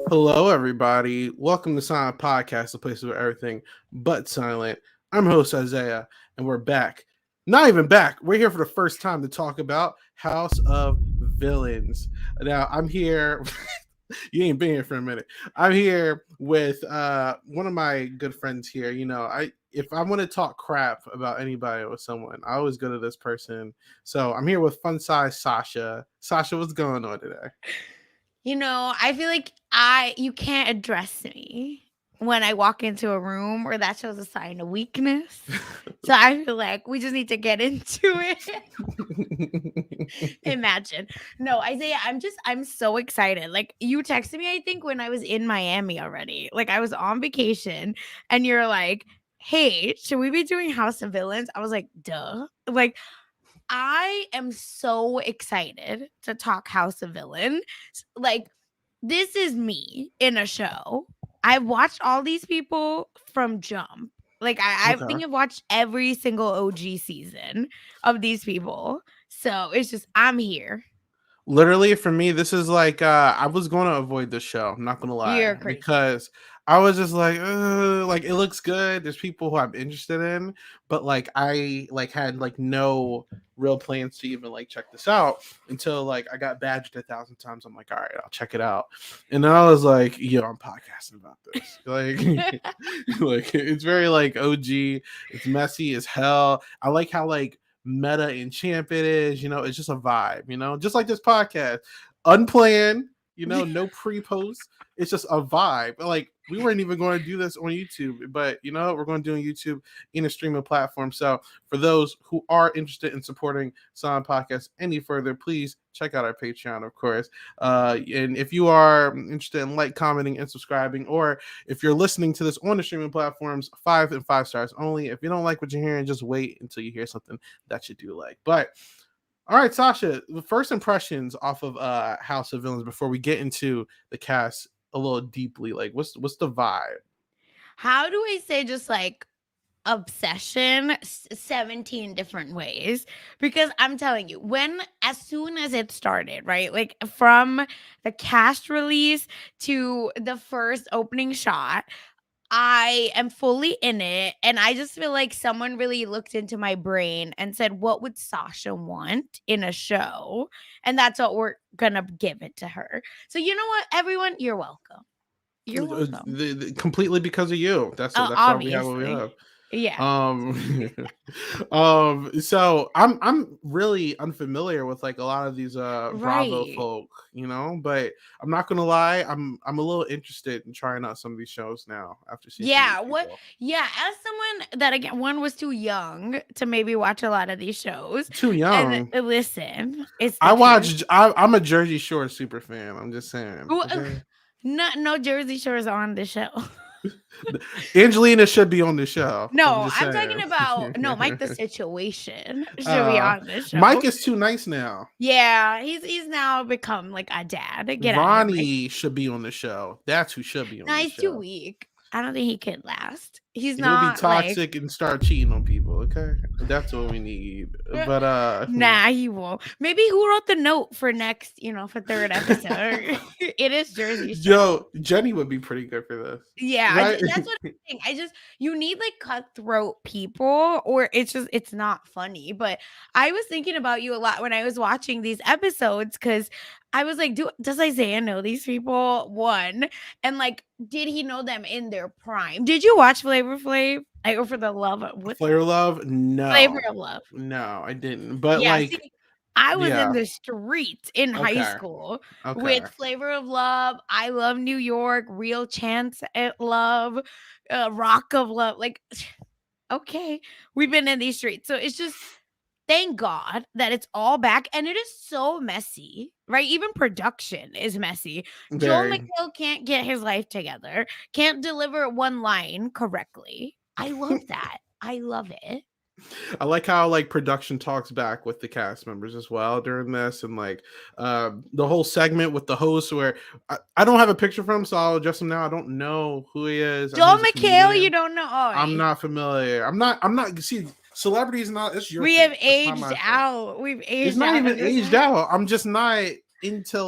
Hello, everybody. Welcome to Silent Podcast, the place where everything but silent. I'm host Isaiah, and we're back. Not even back. We're here for the first time to talk about House of Villains. Now, I'm here. You ain't been here for a minute. I'm here with one of my good friends here. If I want to talk crap about anybody or someone, I always go to this person. So I'm here with fun size Sasha. Sasha, what's going on today? I feel like you can't address me when I walk into a room or that shows a sign of weakness. So I feel like we just need to get into it. Imagine. No, Isaiah, I'm so excited. Like you texted me, I think, when I was in Miami already. Like I was on vacation and you're like, hey, should we be doing House of Villains? I was like, duh. Like I am so excited to talk House of Villain. Like, this is me in a show. I've watched all these people from Jump. Like, I Okay. think I've watched every single OG season of these people. So it's just, I'm here. Literally, for me, this is like I was going to avoid this show. I'm not going to lie, You're crazy. because I was just like it looks good. There's people who I'm interested in, but like I had no real plans to even check this out until I got badged 1,000 times. I'm like, all right, I'll check it out, and then I was like, yo, I'm podcasting about this. Like it's very OG. It's messy as hell. I like how meta and champ it is, it's just a vibe, just like this podcast, unplanned, no pre-post. It's just a vibe. Like we weren't even going to do this on YouTube, but we're going to do on YouTube in a streaming platform. So for those who are interested in supporting Silent Podcast any further, please check out our Patreon, of course. And if you are interested in commenting, and subscribing, or if you're listening to this on the streaming platforms, 5 and 5 stars only. If you don't like what you're hearing, just wait until you hear something that you do like. But all right, Sasha, the first impressions off of House of Villains before we get into the cast a little deeply. Like, what's the vibe? How do I say just like obsession 17 different ways? Because I'm telling you, as soon as it started, right, like from the cast release to the first opening shot, I am fully in it, and I just feel like someone really looked into my brain and said, what would Sasha want in a show? And that's what we're gonna give it to her. So you know what, everyone, you're welcome. You're welcome. Completely because of you. That's why we have what we Obviously. have. Yeah. So I'm really unfamiliar with a lot of these Bravo Right. folk, but I'm not gonna lie, I'm a little interested in trying out some of these shows now after seeing some of Yeah, these what people. yeah, as someone that again one was too young to maybe watch a lot of these shows. Too And young. listen, it's the truth. I'm a Jersey Shore super fan. I'm just saying. Who- Okay. No Jersey Shore's on the show. Angelina should be on the show. I'm No, just I'm talking saying. about Mike the Situation should be on this Mike show. is too nice now. Yeah, he's now become like a dad. Get out of here, Mike. Ronnie should be on the show. That's who should be on No, the he's too show. weak. I don't think he could last. He's He'll be not like toxic and start cheating on people. Okay, that's what we need. But nah, he won't. Maybe who wrote the note for next, for third episode? It is Jersey Shore. Yo, Jenny would be pretty good for this. Yeah, Right? that's what I think. You need like cutthroat people, or it's not funny. But I was thinking about you a lot when I was watching these episodes because I was like, does Isaiah know these people? One, and like, did he know them in their prime? Did you watch Flavor Flav? Like, or for the love of what's Flavor Love? Flavor No, of Love? no, I didn't. But Yeah, see, I was in yeah, the streets in high okay, school okay. with Flavor of Love, I Love New York, Real Chance at Love, Rock of Love. Like, okay, we've been in these streets. So it's just, thank God that it's all back. And it is so messy, right? Even production is messy. Joel Very. McHale can't get his life together, can't deliver one line correctly. I love that. I love it. I like how production talks back with the cast members as well during this, and the whole segment with the host where I don't have a picture from him, so I'll address him now. I don't know who he is. Joel McHale, you don't know. Oh, I'm not familiar. I'm not. See, celebrities not. It's your. We thing. have aged out. We've aged. It's not out even aged out. I'm just not into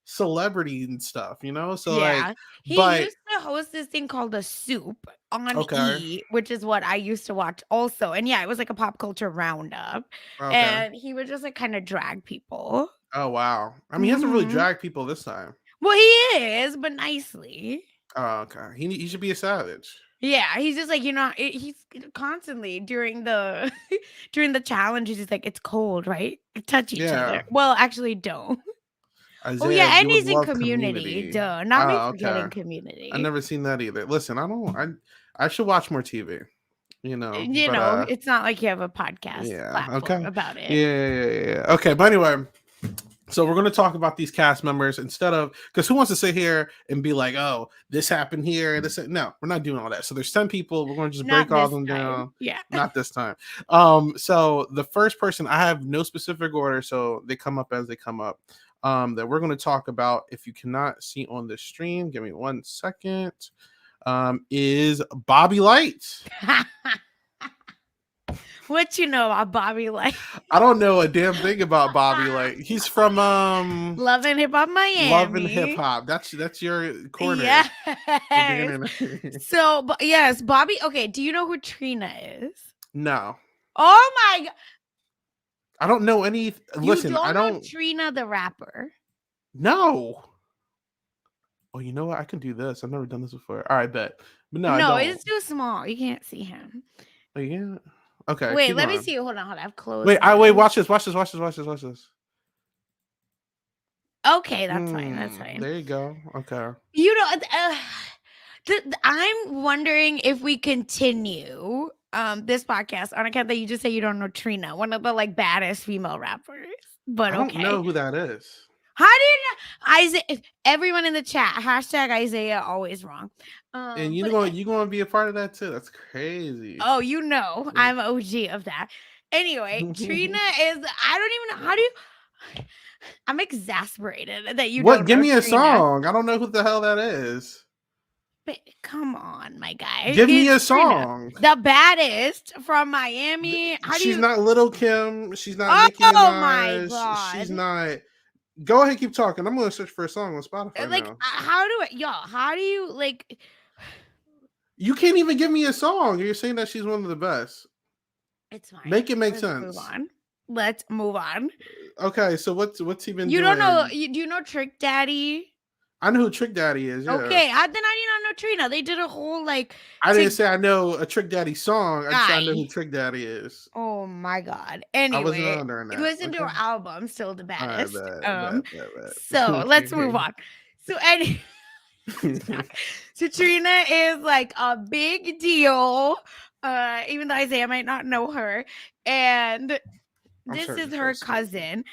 celebrity and stuff, you know? So like, Yeah. He but used to host this thing called The Soup on okay, E, which is what I used to watch also. And yeah, it was like a pop culture roundup. okay. And he would just like kind of drag people. Oh wow. I mean, he hasn't really Mhm. dragged people this time. Well, he is, but nicely. Oh, okay. He should be a savage. Yeah, he's just like, he's constantly during the during the challenges, he's like, it's cold, right? Touch each other. Yeah. Well, actually don't. Oh Isaiah, yeah, and you would he's in love Community. Community. Duh. Not me Oh, forgetting okay. I Community. never seen that either. Listen, I should watch more TV, but It's not like you have a podcast yeah, platform okay. about it. Yeah. Okay, but anyway, so we're going to talk about these cast members instead of, because who wants to sit here and be like, oh, this happened here, no, we're not doing all that. So there's 10 people, we're going to just break Not all of this them time. down. Yeah. Not this time. So the first person, I have no specific order, so they come up as they come up. That we're going to talk about, if you cannot see on the stream, give me 1 second, is Bobby Light. What you know about Bobby Light? I don't know a damn thing about Bobby Light. He's from Love and Hip Hop Miami. Love and Hip Hop. That's your corner. Yes. So, yes, Bobby. Okay, do you know who Trina is? No. Oh my god. I don't know any. Listen, I don't know Trina the rapper. No. Oh, you know what? I can do this. I've never done this before. All right, bet. But no, I don't. It's too small. You can't see him. Oh, yeah. Okay. Wait, let me see. Hold on. I've closed. Wait, watch this. Watch this. Okay, that's fine. That's fine. There you go. Okay. I'm wondering if we continue this podcast on account that you just say you don't know Trina, one of the like baddest female rappers. But I don't know who that is. How do you know? Isaiah? Everyone in the chat, #Isaiah always wrong. And you gonna be a part of that too? That's crazy. Oh, I'm OG of that. Anyway, Trina is. I don't even know how do you. I'm exasperated that you don't know Give me a Trina. song. I don't know who the hell that is. But come on, my guy. Give me a song. Trina, the baddest from Miami. She's not Little Kim. She's not Nicki Minaj. Oh my god. She's not. Go ahead, keep talking. I'm gonna search for a song on Spotify. Like, now. How do you like? You can't even give me a song. You're saying that she's one of the best. It's fine. Make it make sense. Let's move on. Okay, so what's he been doing? You don't know? Do you know Trick Daddy? I know who Trick Daddy is. Yeah. Okay, then I did not know Trina. They did a whole like. I didn't say I know a Trick Daddy song. I just I know who Trick Daddy is. Oh my god! Anyway, I wasn't on there in that. Listen to her album, still the baddest. Bet. So let's move on. So so Trina is like a big deal. Even though Isaiah might not know her, and this is her cousin.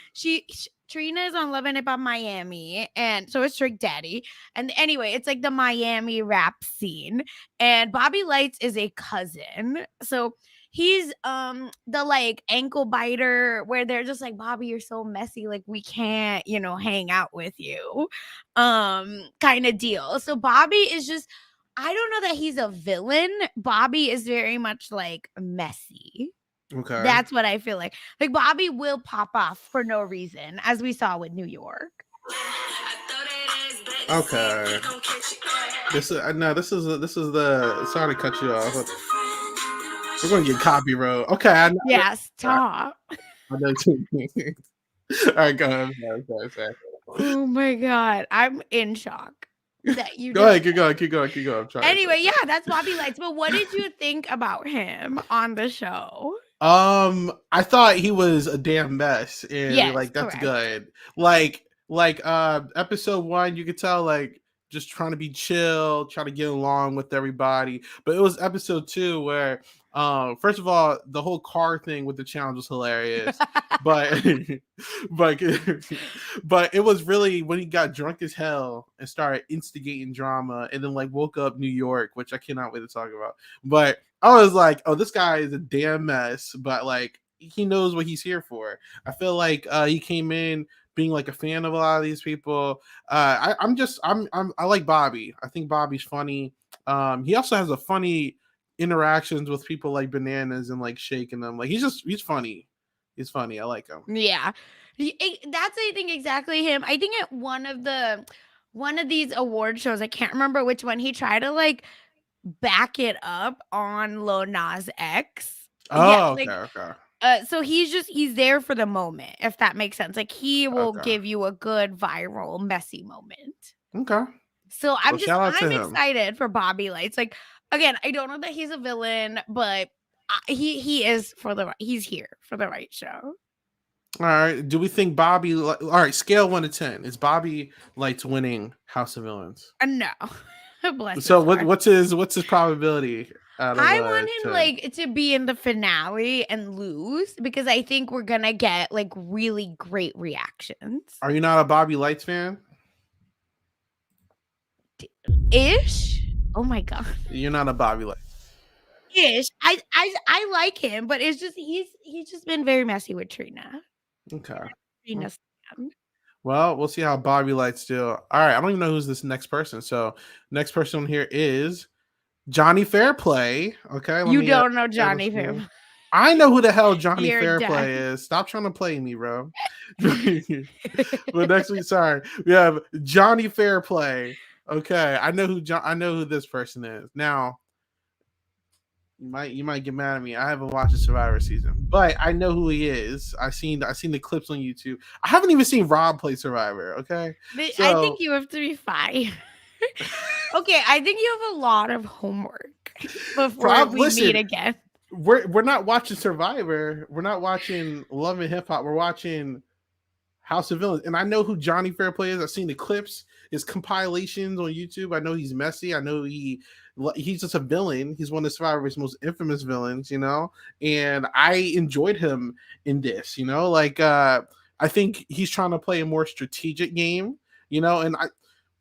Trina is on Love and Hip Hop Miami, and so is Trick Daddy. And anyway, it's like the Miami rap scene. And Bobby Lights is a cousin. So he's the like ankle biter where they're just like, Bobby, you're so messy, like we can't, hang out with you. Kind of deal. So Bobby is just, I don't know that he's a villain. Bobby is very much like messy. Okay. That's what I feel like. Like Bobby will pop off for no reason, as we saw with New York. Okay. This is the sorry to cut you off. We're gonna get copyright. Okay. Yeah, stop. I know too. All right, go ahead. Sorry. Oh my god, I'm in shock. That you go ahead, keep going. Anyway, yeah, that's Bobby Lights. But what did you think about him on the show? I thought he was a damn mess, and that's correct. good. Like episode 1, you could tell like just trying to be chill, trying to get along with everybody. But it was episode 2 where first of all, the whole car thing with the challenge was hilarious. but it was really when he got drunk as hell and started instigating drama and then like woke up New York, which I cannot wait to talk about. But I was like, oh, this guy is a damn mess, but like he knows what he's here for. I feel like he came in being like a fan of a lot of these people. I like Bobby. I think Bobby's funny. He also has a funny interactions with people like Bananas and like Shake and them. Like he's funny. He's funny. I like him. Yeah. That's, I think, exactly him. I think at one of these award shows, I can't remember which one, he tried to like back it up on Lil Nas X. Yeah, Oh, okay, like okay, so he's there for the moment, if that makes sense. Like he will okay, give you a good viral messy moment. okay. So Well, shout out to I'm him. excited for Bobby Lights. Like again, I don't know that he's a villain, but he is he's here for the right show. All right. Do we think Bobby? All right. Scale 1 to 10. Is Bobby Lights winning House of Villains? No. Bless So his heart. what's his probability out of I want him 10? like to be in the finale and lose because I think we're gonna get like really great reactions. Are you not a Bobby Lights fan? Ish. Oh my god. You're not a Bobby Lights. Ish. I like him, but it's just he's just been very messy with Trina. Okay. Trina Stan. Well, we'll see how Bobby Lights do. All right. I don't even know who's this next person. So next person here is Johnny Fairplay. Okay. You don't know Johnny Fairplay. I know who the hell Johnny You're Fairplay done. is. Stop trying to play me, bro. But next week, sorry, we have Johnny Fairplay. Okay, I know who this person is. Now, you might get mad at me. I haven't watched the Survivor season, but I know who he is. I seen the clips on YouTube. I haven't even seen Rob play Survivor. Okay, so, I think you have to be fired. Okay, I think you have a lot of homework before we meet again. We're not watching Survivor. We're not watching Love and Hip Hop. We're watching House of Villains, and I know who Johnny Fairplay is. I've seen the clips, his compilations on YouTube. I know he's messy. I know he's just a villain. He's one of Survivor's most infamous villains, you know. And I enjoyed him in this, you know. Like I think he's trying to play a more strategic game, you know. And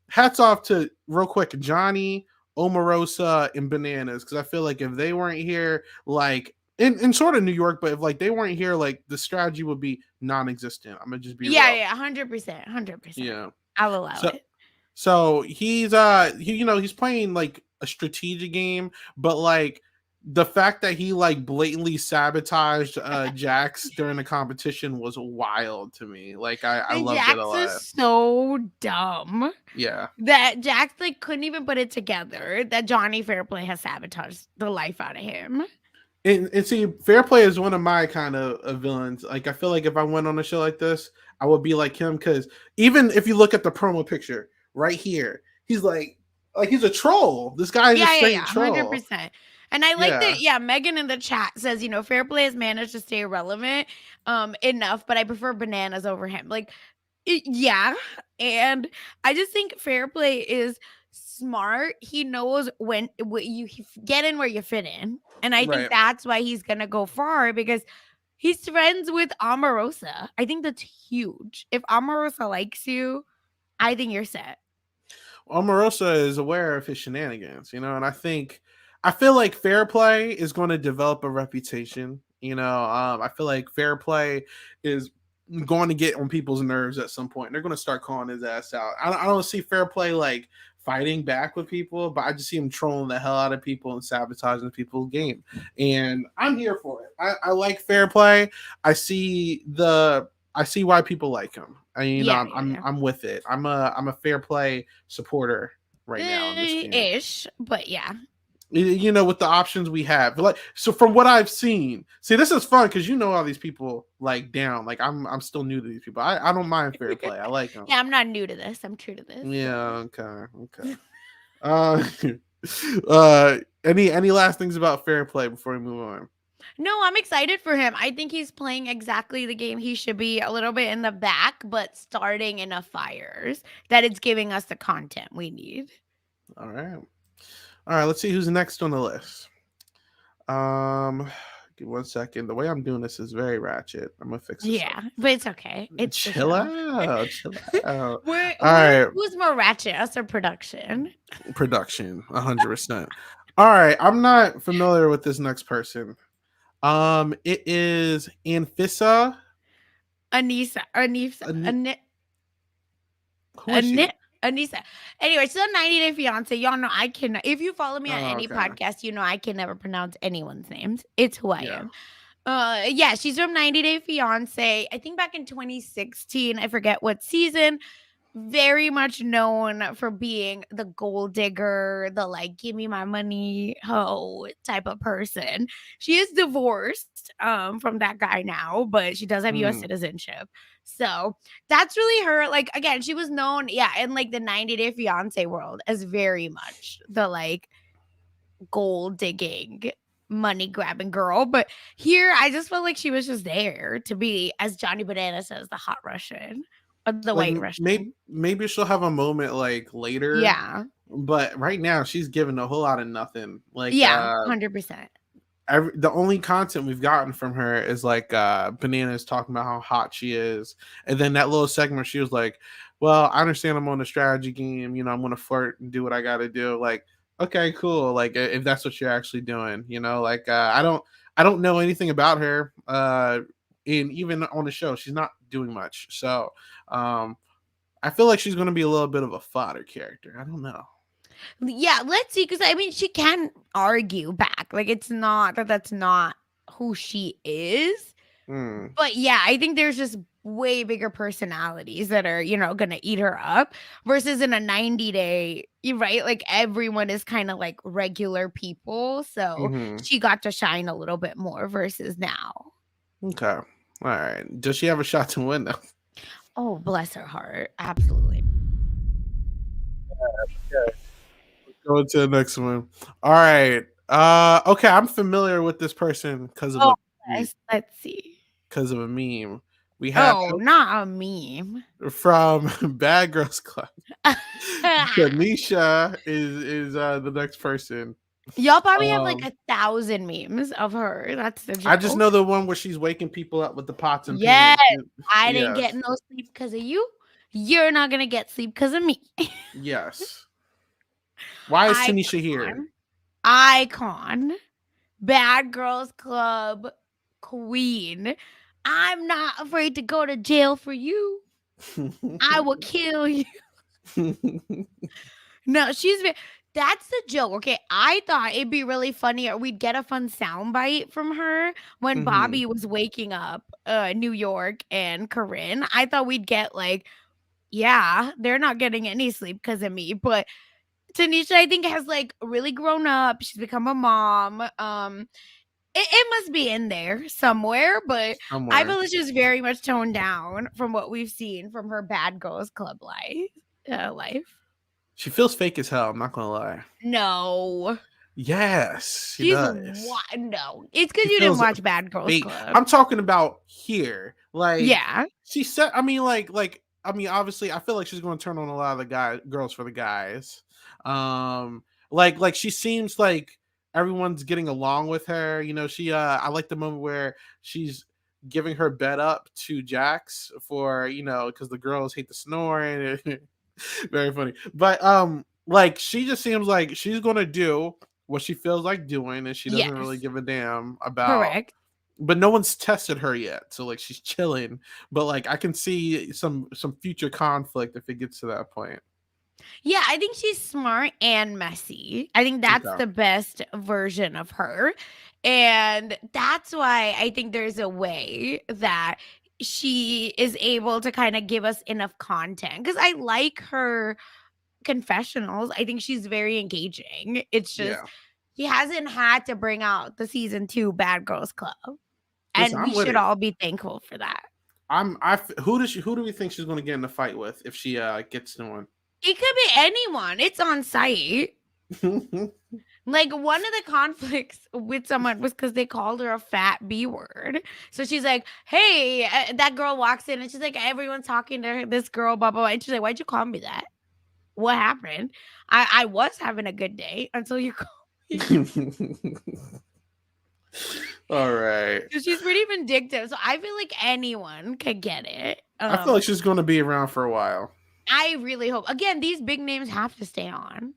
hats off to real quick Johnny, Omarosa, and Bananas, because I feel like if they weren't here, like in sort of New York, but if like they weren't here, like the strategy would be non-existent. I'm gonna just be real. 100%. Yeah, I'll allow it. So he's he's playing like a strategic game, but like the fact that he like blatantly sabotaged Jax during the competition was wild to me. Like I loved Jax it a lot. is so dumb. Yeah. That Jax like couldn't even put it together that Johnny Fairplay has sabotaged the life out of him. And see, Fairplay is one of my kind of villains. Like I feel like if I went on a show like this, I would be like him, because even if you look at the promo picture right here, he's like he's a troll. This guy is a straight troll. 100%. And I like that, Megan in the chat says, Fairplay has managed to stay relevant enough, but I prefer Bananas over him. Like, yeah. And I just think Fairplay is smart. He knows when you get in where you fit in. And I think that's why he's going to go far, because he's friends with Omarosa. I think that's huge. If Omarosa likes you, I think you're set. Omarosa is aware of his shenanigans, and I feel like Fairplay is going to develop a reputation. I feel like Fairplay is going to get on people's nerves at some point. They're going to start calling his ass out. I don't see Fairplay like fighting back with people, but I just see him trolling the hell out of people and sabotaging people's game. And I'm here for it. I like Fairplay. I see why people like him. I'm with it. I'm a Fairplay supporter right now in this game. Ish, but yeah. With the options we have, like, so from what I've seen, this is fun because all these people like down. Like I'm still new to these people. I don't mind Fairplay. I like them. Yeah, I'm not new to this. I'm true to this. Yeah. Okay. Any last things about Fairplay before we move on? No, I'm excited for him. I think he's playing exactly the game he should be, a little bit in the back, but starting enough fires that it's giving us the content we need. All right, let's see who's next on the list. Give 1 second. The way I'm doing this is very ratchet. I'm gonna fix this. Yeah, but it's okay. It's chill out. All right. Who's more ratchet, us or production? Production, 100%. All right, I'm not familiar with this next person. It is Anissa. Anissa. Anyway, she's on 90 Day Fiance. Y'all know I can. If you follow me on any podcast, I can never pronounce anyone's names. It's who I am. Yeah, she's from 90 Day Fiance. I think back in 2016, I forget what season. Very much known for being the gold digger, the like give me my money hoe type of person. She is divorced from that guy now, but she does have US Mm. citizenship. So that's really her. Like again, she was known, yeah, in like the 90 Day Fiance world as very much the like gold digging, money grabbing girl. But here, I just felt like she was just there to be, as Johnny Banana says, the hot Russian or the Like white maybe Russian. maybe she'll have a moment like later, Yeah. but right now she's giving a whole lot of nothing. Like Yeah. 100%. the only content we've gotten from her is like Bananas talking about how hot she is, and then that little segment she was like, well, I understand I'm on a strategy game, you know, I'm gonna flirt and do what I gotta do. Like, okay, cool. Like if that's what you're actually doing, you know, like I don't know anything about her, and even on the show she's not doing much, so I feel like she's gonna be a little bit of a fodder character. I don't know. Yeah. Let's see. Because I mean, she can argue back. Like, it's not that that's not who she is. Hmm. But yeah, I think there's just way bigger personalities that are, gonna eat her up versus in a 90 day, right? Like everyone is kind of like regular people. So Mm-hmm. she got to shine a little bit more versus now. Okay. All right. Does she have a shot to win though? Oh, bless her heart. Absolutely. Okay. Go to the next one. All right. Okay, I'm familiar with this person because of Oh, a meme. yes. Let's see. Because of a meme. We have Oh, not a meme. from Bad Girls Club. Tanisha is the next person. Y'all probably have like Um 1,000 memes of her. That's the I just joke. know the one where she's waking people up with the pots and Yes, pans. I didn't get Yes. no sleep because of you. You're not gonna get sleep because of me. Yes. Why is Tanisha here? Icon. Icon. Bad Girls Club queen. I'm not afraid to go to jail for you. I will kill you. No, that's the joke. Okay, I thought it'd be really funny or we'd get a fun soundbite from her when Mhm. Bobby was waking up New York and Corinne. I thought we'd get like, yeah, they're not getting any sleep because of me. But Tanisha, I think, has like really grown up. She's become a mom. It must be in there somewhere, but I Somewhere. feel it's just very much toned down from what we've seen from her Bad Girls Club life. She feels fake as hell, I'm not gonna lie. No. Yes, she She's does. what? No. It's because She you didn't feels watch Bad Girls fake. Club. I'm talking about here. Like Yeah. she said, I mean, obviously, I feel like she's going to turn on a lot of the girls for the guys. Like she seems like everyone's getting along with her. You know, I like the moment where she's giving her bed up to Jax for because the girls hate the snoring. Very funny, but like she just seems like she's gonna do what she feels like doing, and she doesn't really Yes. give a damn about. Correct. But no one's tested her yet, so like she's chilling. But like I can see some future conflict if it gets to that point. Yeah, I think she's smart and messy. I think that's Okay. the best version of her. And that's why I think there's a way that she is able to kind of give us enough content because I like her confessionals. I think she's very engaging. It's just Yeah. he hasn't had to bring out the season 2 Bad Girls Club. Listen, And we I'm with should it. all be thankful for that. Who do we think she's going to get in the fight with if she gets to one? It could be anyone. It's on site. Like one of the conflicts with someone was because they called her a fat B word. So she's like, "Hey," that girl walks in and she's like, "Everyone's talking to this girl, blah blah blah." And she's like, "Why'd you call me that? What happened? I was having a good day until you called me." All right. So she's pretty vindictive. So I feel like anyone could get it. I feel like she's going to be around for a while. I really hope. Again, these big names have to stay on.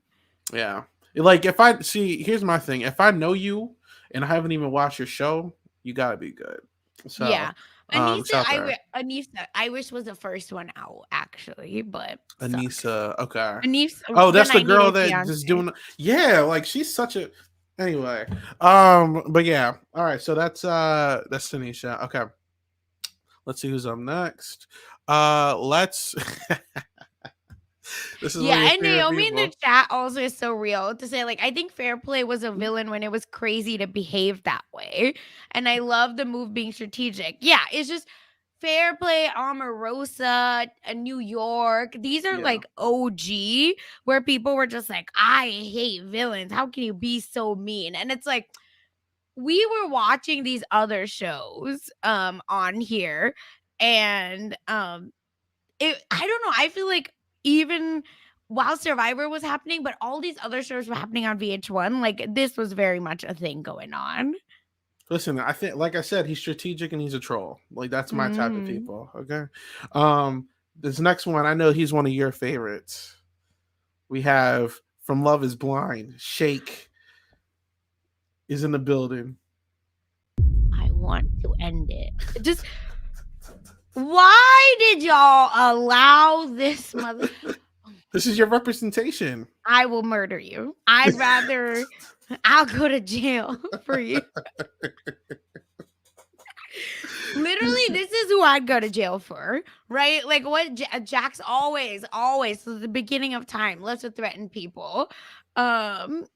Yeah. Like if I see, here's my thing. If I know you and I haven't even watched your show, you gotta be good. So, Yeah. Anissa, shout out to Anissa, I wish was the first one out actually, but her. sucks. Anissa. Okay. Anissa, Oh, the that's the 90 girl Day that just Fiance. doing. Yeah, like she's such a. Anyway, but yeah. All right, so that's Tanisha. Okay, let's see who's up next. Let's. This is one Yeah, of your and favorite Naomi in the people. chat also is so real to say, like, I think Fair Play was a villain when it was crazy to behave that way. And I love the move being strategic. Yeah, it's just Fair Play, Omarosa, New York. These are Yeah. like OG, where people were just like, I hate villains. How can you be so mean? And it's like, we were watching these other shows on here, and I don't know, I feel like even while Survivor was happening, but all these other shows were happening on VH1, like, this was very much a thing going on. Listen, I think, like I said, he's strategic and he's a troll. Like that's my type of Mhm. people. Okay. This next one, I know he's one of your favorites. We have from Love Is Blind. Shake is in the building. I want to end it. Just why did y'all allow this mother This is your representation. I will murder you. I'll go to jail for you. Literally, this is who I'd go to jail for, right? Like what Jack's always since the beginning of time loves to threaten people. And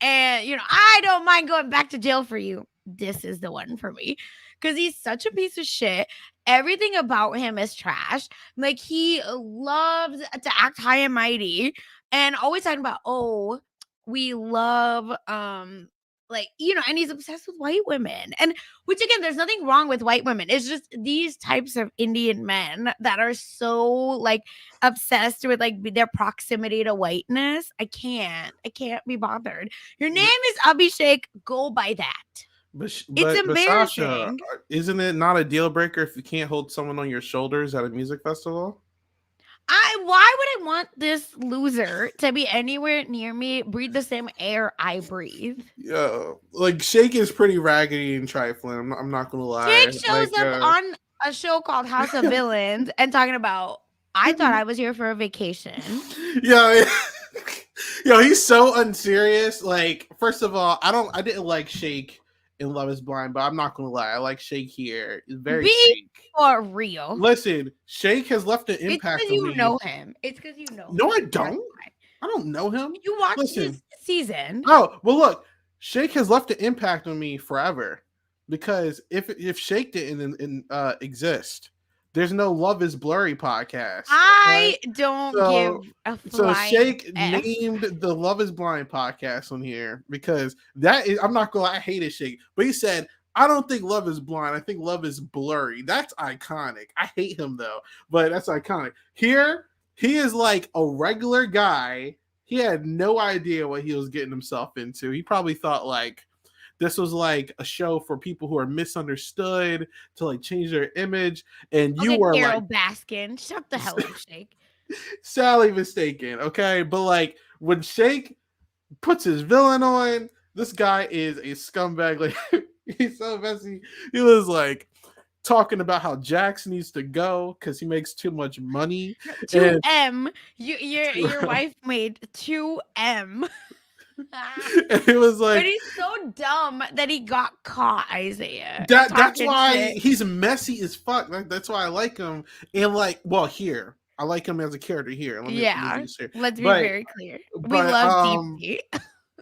I don't mind going back to jail for you. This is the one for me because he's such a piece of shit. Everything about him is trash. Like he loves to act high and mighty and always talking about, oh, we love and he's obsessed with white women. And which again, there's nothing wrong with white women. It's just these types of Indian men that are so like obsessed with like their proximity to whiteness. I can't be bothered. Your name is Abhishek. Go by that. But Sasha, Embarrassing. isn't it not a deal breaker if you can't hold someone on your shoulders at a music festival? Why would I want this loser to be anywhere near me, breathe the same air I breathe? Yeah, like Shake is pretty raggedy and trifling. I'm not gonna lie. Jake shows Like, up on a show called House of Villains and talking about, I thought I was here for a vacation. yeah, yo, he's so unserious. Like, first of all, I didn't like Shake in Love Is Blind, but I'm not gonna lie, I like Shake here. It's very Be Shake. for real. Listen, Shake has left an It's impact because on you me. know him. It's because you know No, him. I That's don't. why. I don't know him. You watched Listen. this season. Oh, well, look, Shake has left an impact on me forever because if Shake didn't exist, there's no Love Is Blurry podcast. I Okay? don't So give a so flying Shake F. named the Love Is Blind podcast on here because that is, I'm not gonna lie, I hated Shake, but he said, I don't think Love Is Blind. I think Love Is Blurry. That's iconic. I hate him though, but that's iconic. Here, he is like a regular guy. He had no idea what he was getting himself into. He probably thought like this was like a show for people who are misunderstood to like change their image. And you Okay, were Carol like Baskin. Shut the hell up, Shake. sadly mistaken. Okay. But like when Shake puts his villain on, this guy is a scumbag. Like he's so messy. He was like talking about how Jax needs to go because he makes too much money. And 2M. Your wife made 2M. it was like, But he's so dumb that he got caught, Isaiah. that's talking why shit. he's messy as fuck. Like, that's why I like him. And like, well, here I like him as a character. Here, let me Yeah. be here. Let's be But very clear. We but love deep.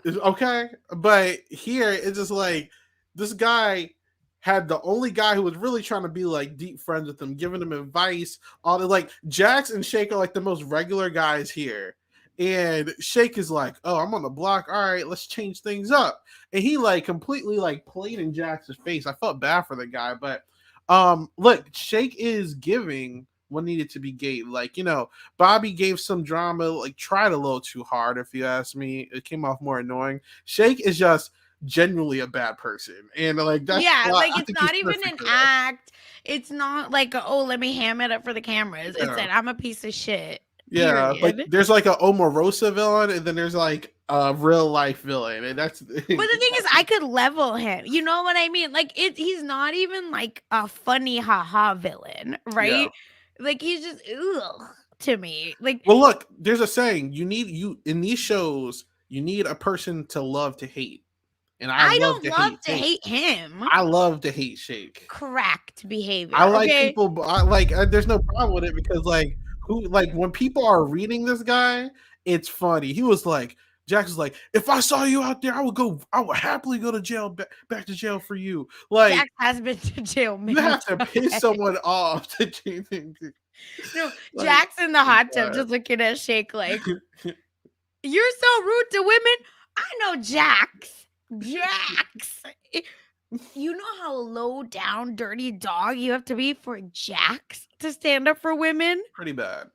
okay, but here it's just like this guy had the only guy who was really trying to be like deep friends with him, giving him advice. All the like Jax and Shake are like the most regular guys here. And Shake is like, oh, I'm on the block. All right, let's change things up. And he like completely like played in Jax's face. I felt bad for the guy, but look, Shake is giving what needed to be gave. Like, Bobby gave some drama, like tried a little too hard, if you ask me. It came off more annoying. Shake is just genuinely a bad person. And like that's like I it's think not he's even perfect an for that. act. It's not like oh, let me ham it up for the cameras. It's Yeah. that I'm a piece of shit. Yeah, like Period. there's like a Omarosa villain, and then there's like a real life villain, and that's. But the thing is, I could level him. You know what I mean? Like he's not even like a funny haha villain, right? Yeah. Like he's just ugh to me. Like, well, look, there's a saying: you in these shows, you need a person to love to hate. and I I love don't love to Shake. hate him. I love to hate Shake. Correct behavior. I like Okay. people. There's no problem with it because when people are reading this guy, it's funny. He was like, Jackson's like, if I saw you out there, I would happily go to jail, back to jail for you. Like, Jax has been to jail. you have to piss someone off to change things. No, Jax in the hot tub just looking at Shake like, you're so rude to women. I know Jax. You know how low down, dirty dog you have to be for Jax to stand up for women? Pretty bad.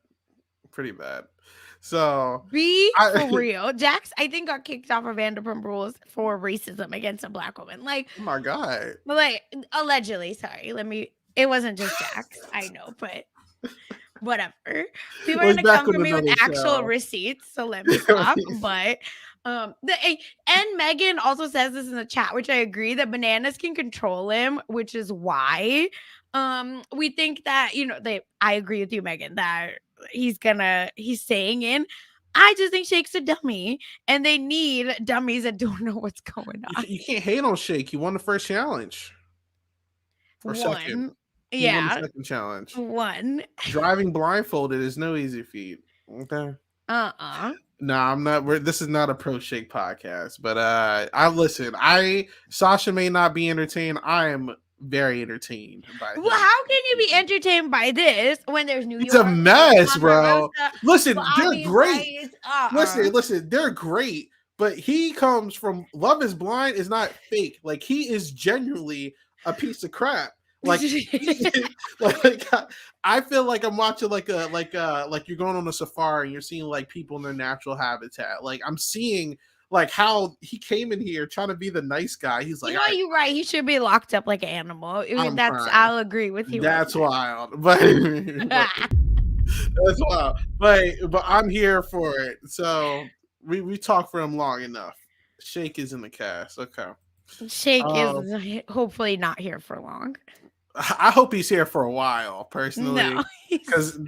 So for real. Jax, I think, got kicked off of Vanderpump Rules for racism against a black woman. Like, oh my God. Like, allegedly, sorry. It wasn't just Jax. I know, but whatever. People are gonna come for me with actual receipts, so let me stop. But and Megan also says this in the chat, which I agree, that bananas can control him, which is why we think that, I agree with you, Megan, that he's staying in. I just think Shake's a dummy, and they need dummies that don't know what's going on. You can't hate on Shake. He won the first challenge. Or second. He won the second challenge. One. Driving blindfolded is no easy feat. Okay. No, I'm not. This is not a pro Shake podcast, but Sasha may not be entertained. I am very entertained by Well, how can you be entertained by this when there's New York? It's a mess, bro. Listen, they're great. Listen, they're great. But he comes from Love is Blind is not fake. Like, he is genuinely a piece of crap. Like, I feel like I'm watching like you're going on a safari and you're seeing like people in their natural habitat. Like, I'm seeing like how he came in here trying to be the nice guy. He's like, you're right. He should be locked up like an animal. I'll agree with you. That's wild, but that's wild. But I'm here for it. So we talked for him long enough. Shake is in the cast. Okay. Shake is hopefully not here for long. I hope he's here for a while, personally, because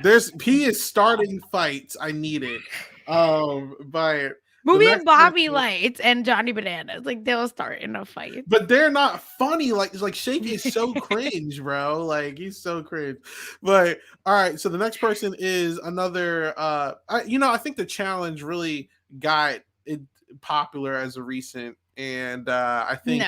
he is starting fights. I need it. But movie and Bobby Lights and Johnny Bananas, like, they'll start in a fight, but they're not funny. Like Shake is so cringe, bro. Like, he's so cringe. But all right, so the next person is another. I think the challenge really got it popular as a recent. And I think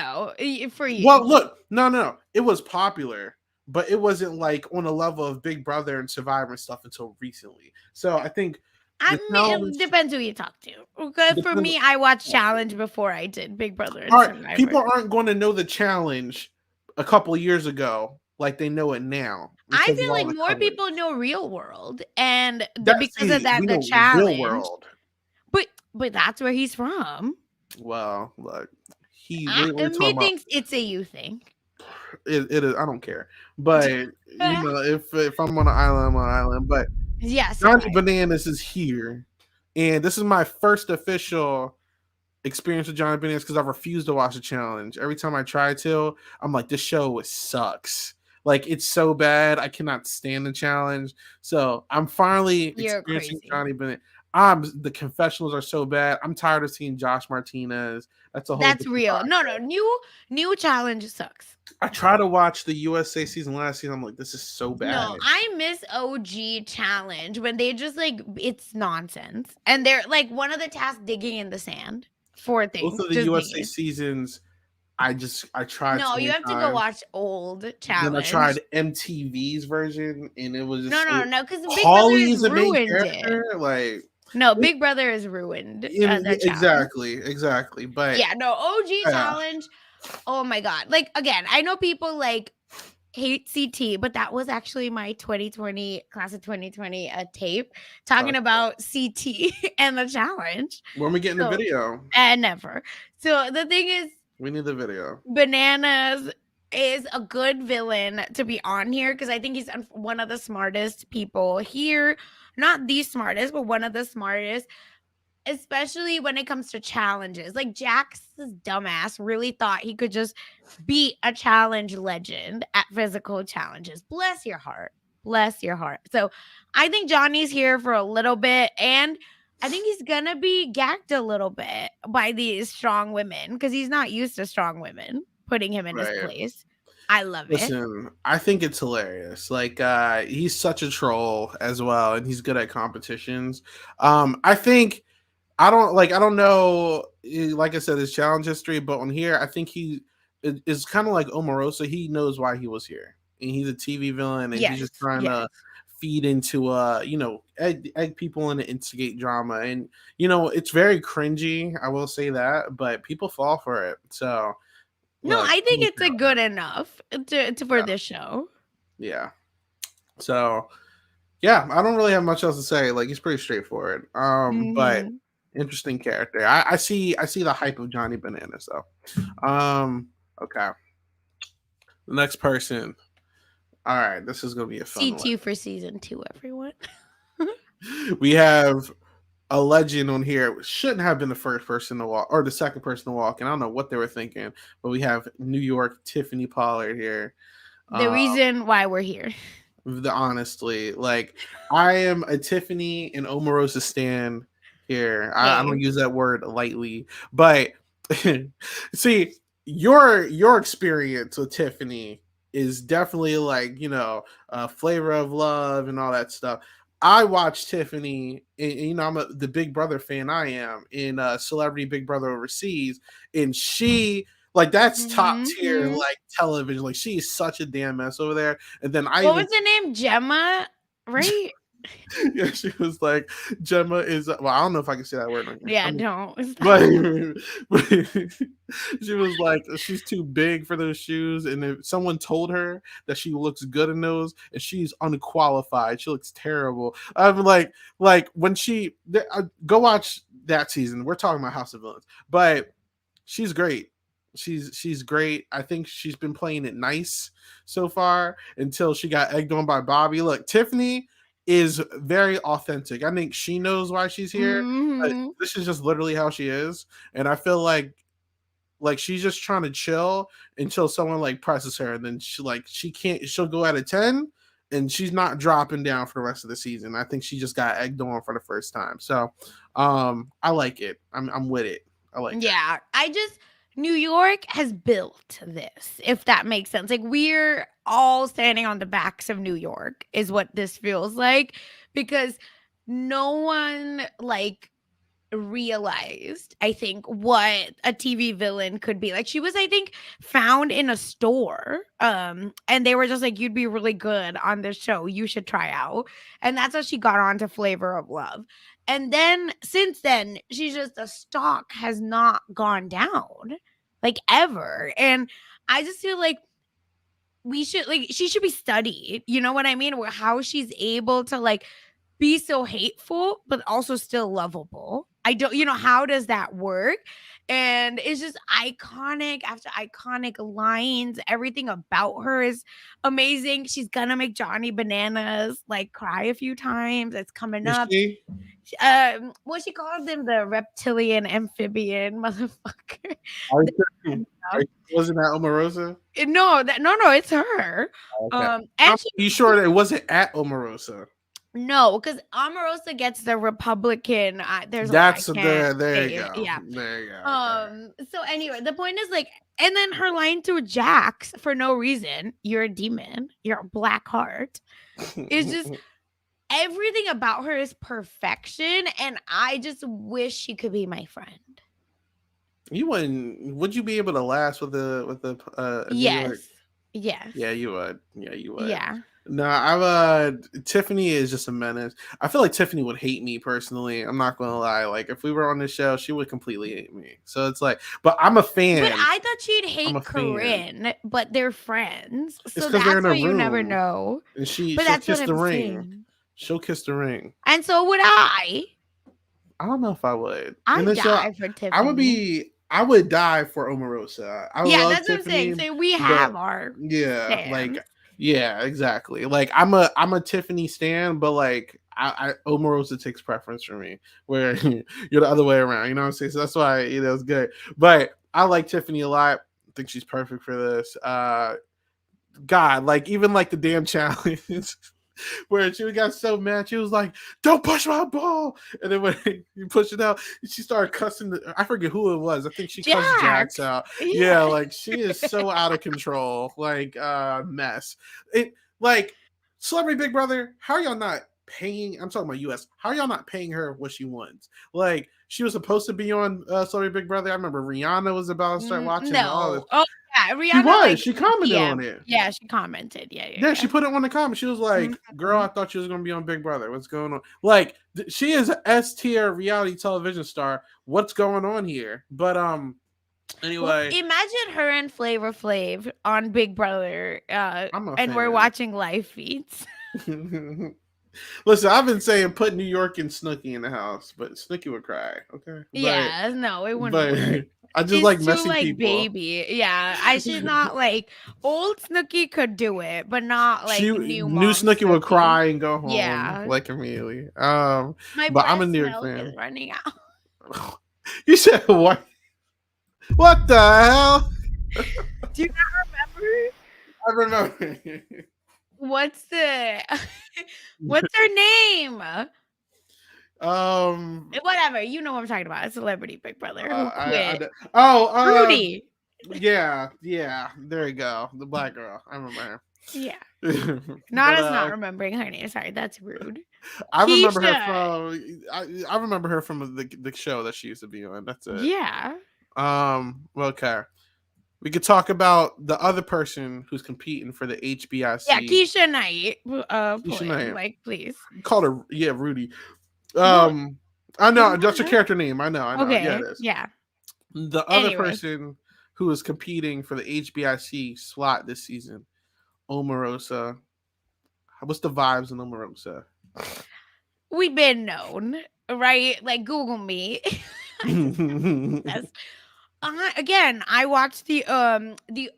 for you. Well, look, no, it was popular, but it wasn't like on a level of Big Brother and Survivor and stuff until recently. So I think it depends who you talk to. Okay, for me, I watched Challenge before I did Big Brother and Survivor. People aren't going to know the challenge a couple of years ago like they know it now. I feel like more people know Real World, and because of that, the challenge. Real World. But that's where he's from. Well, look, he thinks it's a you thing. It is. I don't care, but if I'm on an island, I'm on an island. But yes, Johnny Bananas is here, and this is my first official experience with Johnny Bananas because I refused to watch the challenge. Every time I try to, I'm like, this show sucks. Like, it's so bad. I cannot stand the challenge. So I'm finally experiencing Johnny Bananas. The confessionals are so bad. I'm tired of seeing Josh Martinez. That's real. No. New challenge sucks. I try to watch the USA season last season. I'm like, this is so bad. No, I miss OG challenge when they just like, it's nonsense. And they're like, one of the tasks digging in the sand for things. Both of the USA seasons, I tried. No, you have to go watch old challenge. Then I tried MTV's version, and it was just no, because Big Brother is ruined it. Like. No, Big Brother is ruined. Exactly. But yeah, no, OG challenge. Oh my God. Like, again, I know people like hate CT, but that was actually my 2020 class of 2020 tape talking about CT and the challenge. When we getting the video? And never. So the thing is, we need the video. Bananas is a good villain to be on here because I think he's one of the smartest people here. Not the smartest, but one of the smartest, especially when it comes to challenges. Like, Jax's dumbass really thought he could just beat a challenge legend at physical challenges. Bless your heart. So I think Johnny's here for a little bit. And I think he's gonna be gagged a little bit by these strong women because he's not used to strong women putting him in his Right. place. I love it. Listen, I think it's hilarious. Like, he's such a troll as well, and he's good at competitions. I think I don't know. Like I said, his challenge history, but on here, I think he is kind of like Omarosa. He knows why he was here, and he's a TV villain, and he's Yes, just trying yes. to feed into egg people and instigate drama, and it's very cringy. I will say that, but people fall for it. So No, look, I think it's a good enough for yeah, this show. yeah. So yeah, I don't really have much else to say. Like he's pretty straightforward. But Hmm. interesting character. I see the hype of Johnny Bananas though. Okay. The next person. All right, this is gonna be a fun one. C2 for season 2, everyone. We have a legend on here. Shouldn't have been the first person to walk or the second person to walk, and I don't know what they were thinking, but we have New York Tiffany Pollard here. The reason why we're here. Honestly, like I am a Tiffany and Omarosa stan here. I don't use that word lightly, but see your experience with Tiffany is definitely like flavor of love and all that stuff. I watched Tiffany, and I'm the Big Brother fan. I am in Celebrity Big Brother Overseas, and she like that's top tier Mhm. like television. Like she is such a damn mess over there. And then I What even was the name? Gemma, right? yeah, she was like Gemma is well, I don't know if I can say that word on here. Yeah, I mean, don't. but, but she was like she's too big for those shoes, and if someone told her that she looks good in those, and she's unqualified, she looks terrible. I'm like when go watch that season. We're talking about House of Villains, but she's great. She's great. I think she's been playing it nice so far until she got egged on by Bobby. Look, Tiffany is very authentic. I think she knows why she's here. Mhm. This is just literally how she is, and I feel like she's just trying to chill until someone like presses her, and then she can't. She'll go out of 10, and she's not dropping down for the rest of the season. I think she just got egged on for the first time. So, I like it. I'm with it. I like it. Yeah, New York has built this, if that makes sense. Like we're all standing on the backs of New York is what this feels like because no one like realized, I think, what a TV villain could be. Like she was, I think, found in a store. And they were just like, you'd be really good on this show. You should try out. And that's how she got on to Flavor of Love. And then since then, she's just the stock has not gone down like ever. And I just feel like she should be studied. You know what I mean? How she's able to like be so hateful, but also still lovable. I don't, how does that work? And it's just iconic after iconic lines. Everything about her is amazing. She's gonna make Johnny Bananas like cry a few times. It's coming Is up. she? What she called him, the reptilian amphibian motherfucker. Wasn't that Omarosa? No, it's her. Okay. And she You sure that it wasn't at Omarosa? No, because Omarosa gets the Republican. There's That's I can't there say you it. go. Yeah. There you go. Okay. So anyway, the point is like, and then her line to Jax for no reason, "You're a demon. You're a black heart." Is just everything about her is perfection, and I just wish she could be my friend. You wouldn't? Would you be able to last with the New York? Yes. Yeah, you would. Yeah, you would. Yeah. No, Tiffany is just a menace. I feel like Tiffany would hate me personally. I'm not gonna lie. Like if we were on this show, she would completely hate me. So it's like, but I'm a fan. But I thought she'd I'm a hate fan. Corinne, but they're friends. It's So 'cause they're that's in a why you never room. know. And she'll But that's kiss what the I'm ring. saying. She'll kiss the ring. And so would I. I don't know if I would. I'd In the show, die for Tiffany. I would die for Omarosa. I Yeah, love that's what I'm Tiffany. saying. So we have our Yeah, like stands. yeah, exactly. Like I'm a Tiffany stan, but like I Omarosa takes preference for me, where you're the other way around. You know what I'm saying? So that's why it's good. But I like Tiffany a lot. I think she's perfect for this. God, like even like the damn challenge. where she got so mad, she was like, "Don't push my ball!" And then when you push it out, she started cussing. I forget who it was. I think she cussed Jax Jax. out. Yeah, Yeah. like she is so out of control, like mess. It like Celebrity Big Brother. How are y'all not paying? I'm talking about US. How are y'all not paying her what she wants? Like she was supposed to be on Celebrity Big Brother. I remember Rihanna was about to start watching and all this. No. Oh yeah, She Rihanna was. like She commented on PM. it. Yeah, she commented. Yeah, yeah, Yeah, yeah. she put it on the comment. She was like, "Girl, Mhm. I thought she was gonna be on Big Brother. What's going on?" Like, she is a S tier reality television star. What's going on here? But Well, anyway, imagine her and Flavor Flav on Big Brother, I'm a and we're fan. watching live feeds. Listen, I've been saying put New York and Snooki in the house, but Snooki would cry. Okay, Yeah, no, it wouldn't but work. I just She's like too messy like people. baby. Yeah, she's not like old Snooki could do it, but not She like new New mom Snooki would Snooki. cry and go home Yeah, like immediately. my But I'm a breast New York milk is fan. running out. You said what? What the hell? Do you not remember? I remember. What's the what's her name? um, Whatever, you know what I'm talking about. A celebrity Big Brother who quit. oh, Rudy. yeah, yeah. There you go. The black girl. I remember Yeah. her. Not but as not remembering her name. Sorry, that's rude. I remember her Keisha. from. I remember her from the show that she used to be on. That's it. Yeah. Okay. We could talk about the other person who's competing for the Yeah, HBIC. Keisha Knight. Keisha Plan. Knight. Like, please. Called her, yeah, Rudy. Well, I know isn't that's that her character name. I know. her? Yeah, it Okay. is. Yeah. The other Anyway. person who is competing for the HBIC slot this season, Omarosa. What's the vibes in Omarosa? We've been known, right? Like Google me. Yes. Again, I watched the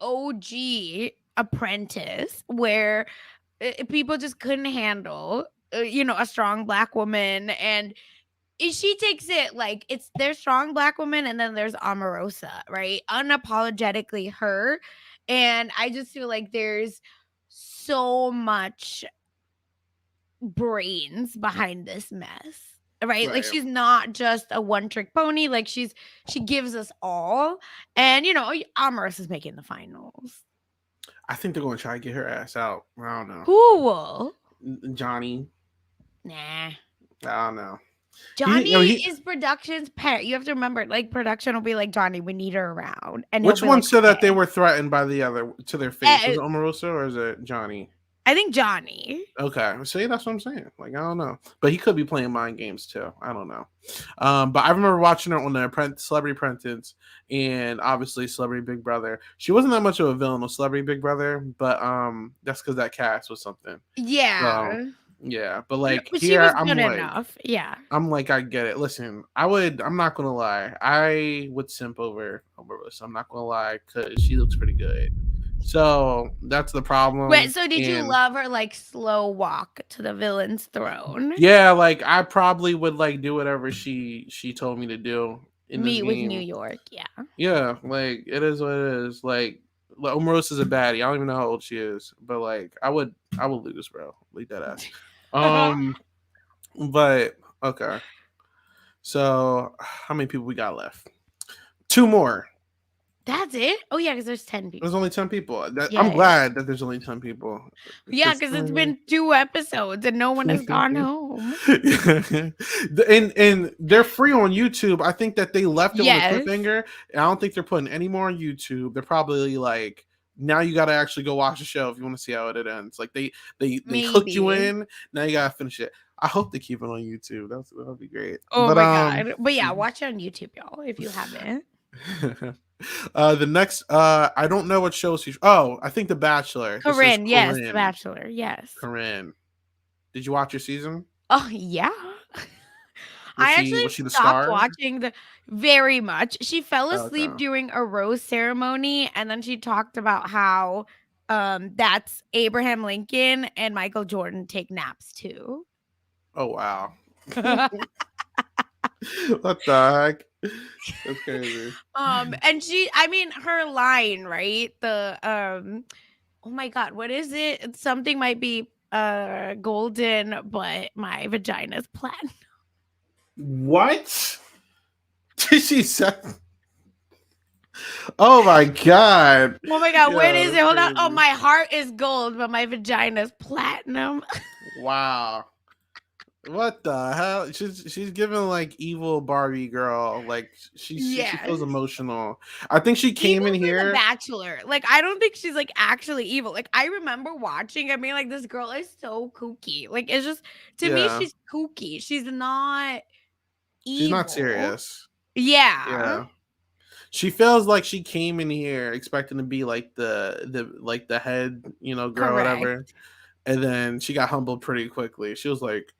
OG Apprentice where people just couldn't handle a strong black woman, and she takes it like there's strong black woman and then there's Omarosa, right? Unapologetically her. And I just feel like there's so much brains behind this mess, right? Like Right. she's not just a one trick pony. Like she gives us all. And Omarosa is making the finals. I think they're going to try to get her ass out. I don't know. Who will? Johnny. Nah. I don't know. Johnny is production's pet. You have to remember, like, production will be like, Johnny, we need her around. And Which he'll be one like, said that they "Okay." were threatened by the other to their face? Was it Omarosa or is it Johnny? I think Johnny. Okay, see, that's what I'm saying. Like, I don't know, but he could be playing mind games too. I don't know. But I remember watching her on the Celebrity Apprentice, and obviously Celebrity Big Brother. She wasn't that much of a villain on Celebrity Big Brother, but that's because that cast was something. Yeah. So, yeah, but like But she here, was I'm good like, enough. Yeah. I'm like, I get it. Listen, I'm not gonna lie, I would simp over Omarosa. I'm not gonna lie, because she looks pretty good. So that's the problem. Wait, so did you love her like slow walk to the villain's throne? Yeah, like I probably would like do whatever she told me to do in this Meet with game. New York, yeah. Yeah, like it is what it is. Like Omarosa is a baddie. I don't even know how old she is, but like I would lose, bro. Leave that ass. But okay. So how many people we got left? 2 more. That's it? Oh yeah, because there's 10 people. There's only 10 people. Yeah, I'm glad that there's only 10 people. Yeah, because it's been 2 episodes and no one has gone home. and they're free on YouTube. I think that they left it Yes. on a cliffhanger. And I don't think they're putting any more on YouTube. They're probably like, now you got to actually go watch the show if you want to see how it ends. Like they hooked you Maybe. in. Now you gotta finish it. I hope they keep it on YouTube. That'll be great. Oh my god! But yeah, watch it on YouTube, y'all, if you haven't. The next, I don't know what shows she's. Oh, I think The Bachelor. Corinne, yes, The Bachelor, yes. Corinne, did you watch your season? Oh yeah. Was she the stopped watching very much. She fell asleep during a rose ceremony, and then she talked about how that's Abraham Lincoln and Michael Jordan take naps too. Oh wow. What the heck? That's crazy. And her line, right? The oh my god, what is it? Something might be golden, but my vagina's platinum. What? She said. Oh my god. Oh my god, where Yeah, is that's it? Hold on. Oh, crazy. my heart is gold, but my vagina's platinum. Wow. What the hell? She's giving like evil Barbie girl. Like she Yes. feels emotional. I think she came Evil in for The here. Bachelor. Like, I don't think she's like actually evil. Like, I remember watching and being like, this girl is so kooky. Like, it's just to me, Yeah. she's kooky. She's not She's not evil. serious. Yeah. Yeah. She feels like she came in here expecting to be like the head, girl, Correct. whatever. And then she got humbled pretty quickly. She was like,